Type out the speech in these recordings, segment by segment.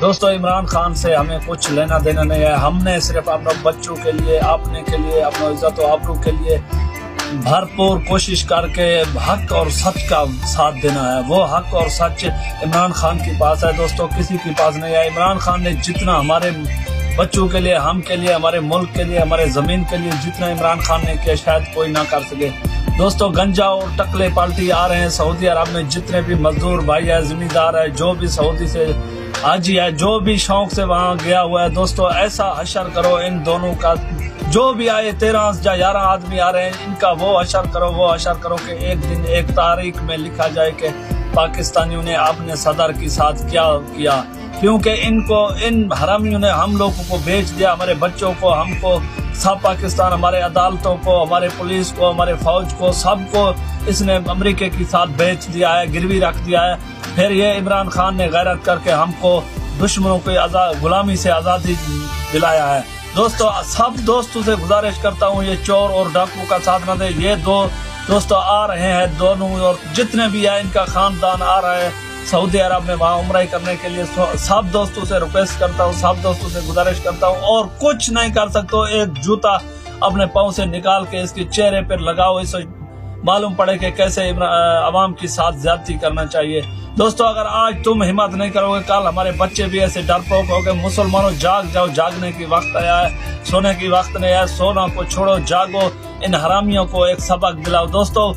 दोस्तों इमरान खान से हमें कुछ लेना देना नहीं है। हमने सिर्फ अपने बच्चों के लिए, अपने के लिए, अपने इज्जत और आबरू के लिए भरपूर कोशिश करके हक और सच का साथ देना है। वो हक और सच इमरान खान के पास है दोस्तों, किसी के पास नहीं है। इमरान खान ने जितना हमारे बच्चों के लिए, हम के लिए, हमारे मुल्क के लिए, हमारे जमीन के लिए जितना इमरान खान ने किया शायद कोई ना कर सके। दोस्तों गंजा और टकले पार्टी आ रहे हैं सऊदी अरब में, जितने भी मजदूर भाई है, जमींदार है, जो भी सऊदी से हाजी है, जो भी शौक से वहाँ गया हुआ है, दोस्तों ऐसा हशर करो इन दोनों का। जो भी आए 13 या 11 आदमी आ रहे हैं, इनका वो हशर करो कि एक दिन एक तारीख में लिखा जाए कि पाकिस्तानियों ने अपने सदर के साथ क्या किया, क्योंकि इन हरामियों ने हम लोगों को बेच दिया, हमारे बच्चों को, हमको, सब पाकिस्तान, हमारे अदालतों को, हमारे पुलिस को, हमारे फौज को, सबको इसने अमेरिका के साथ बेच दिया है, गिरवी रख दिया है। फिर ये इमरान खान ने गैरत करके हमको दुश्मनों की गुलामी से आज़ादी दिलाया है। दोस्तों सब दोस्तों से गुजारिश करता हूँ ये चोर और डाकू का साथ न दे। ये दो दोस्तों आ रहे हैं दोनों, और जितने भी है इनका खानदान आ रहा है सऊदी अरब में वहाँ उम्रा करने के लिए। सब दोस्तों से रिक्वेस्ट करता हूँ, सब दोस्तों से गुजारिश करता हूँ, और कुछ नहीं कर सकते। एक जूता अपने पाँव से निकाल के इसके चेहरे पर लगाओ, इसे मालूम पड़े कि कैसे अवाम के साथ ज्यादती करना चाहिए। दोस्तों अगर आज तुम हिम्मत नहीं करोगे, कल हमारे बच्चे भी ऐसे डरपोक हो गए। मुसलमानों जाग जाओ, जागने की वक्त आया है, सोने की वक्त नहीं है। सोना को छोड़ो, जागो, इन हरामियों को एक सबक दिलाओ। दोस्तों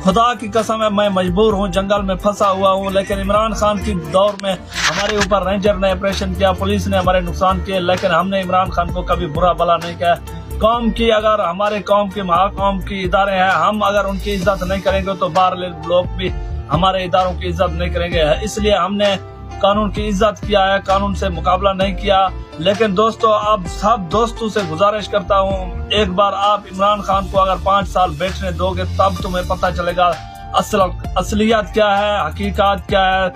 खुदा की कसम है, मैं मजबूर हूँ, जंगल में फंसा हुआ हूँ, लेकिन इमरान खान की दौर में हमारे ऊपर रेंजर ने ऑपरेशन किया, पुलिस ने हमारे नुकसान किए, लेकिन हमने इमरान खान को कभी बुरा भला नहीं किया। कौम की, अगर हमारे कौम की, महाकौम की इदारे हैं, हम अगर उनकी इज्जत नहीं करेंगे तो बाहर लोग भी हमारे इदारों की इज्जत नहीं करेंगे। इसलिए हमने कानून की इज्जत किया है, कानून से मुकाबला नहीं किया। लेकिन दोस्तों अब सब दोस्तों से गुजारिश करता हूँ, एक बार आप इमरान खान को अगर 5 साल बैठने दोगे तब तुम्हें पता चलेगा असलियत क्या है, हकीकत क्या है।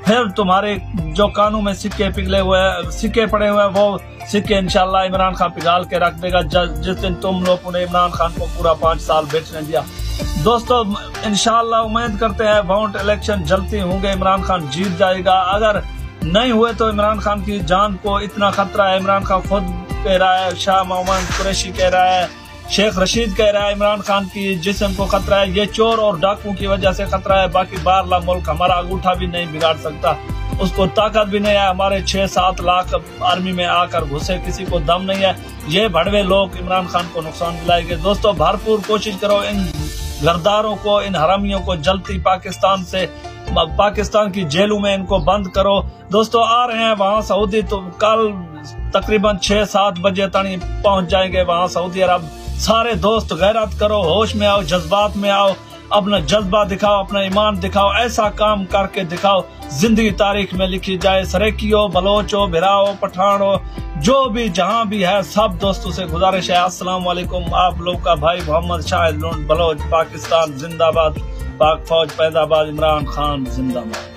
फिर तुम्हारे जो कानून में सिक्के पिघले हुए हैं, सिक्के पड़े हुए हैं, वो सिक्के इंशाल्लाह इमरान खान पिघाल के रख देगा जिस दिन तुम लोगों ने इमरान खान को पूरा 5 साल बैठने दिया। दोस्तों इंशाल्लाह उम्मीद करते हैं वोट इलेक्शन जल्दी होंगे, इमरान खान जीत जाएगा। अगर नहीं हुए तो इमरान खान की जान को इतना खतरा है, इमरान खान खुद कह रहा है, शाह मोहम्मद कुरैशी कह रहा है, शेख रशीद कह रहा है, इमरान खान की जिस्म को खतरा है। ये चोर और डाकू की वजह से खतरा है, बाकी बाहरला मुल्क हमारा अंगूठा भी नहीं बिगाड़ सकता, उसको ताकत भी नहीं है। हमारे 6-7 लाख आर्मी में आकर घुसे, किसी को दम नहीं है। ये भड़वे लोग इमरान खान को नुकसान दिलाएंगे। दोस्तों भरपूर कोशिश करो, इन गरदारों को, इन हरामियों को जल्दी पाकिस्तान की जेलों में इनको बंद करो। दोस्तों आ रहे हैं वहाँ सऊदी, तो कल तकरीबन 6-7 बजे तक पहुंच जाएंगे वहाँ सऊदी अरब। सारे दोस्त गैरत करो, होश में आओ, जज्बात में आओ, अपना जज्बा दिखाओ, अपना ईमान दिखाओ, ऐसा काम करके दिखाओ जिंदगी तारीख में लिखी जाए। सरेकियो, बलोचो, बिराओ, पठानो, जो भी जहां भी है, सब दोस्तों से गुजारिश है। अस्सलाम वालेकुम, आप लोग का भाई मोहम्मद शाहिद बलोच, पाकिस्तान जिंदाबाद, पाक फौज पैदाबाद, इमरान खान जिंदाबाद।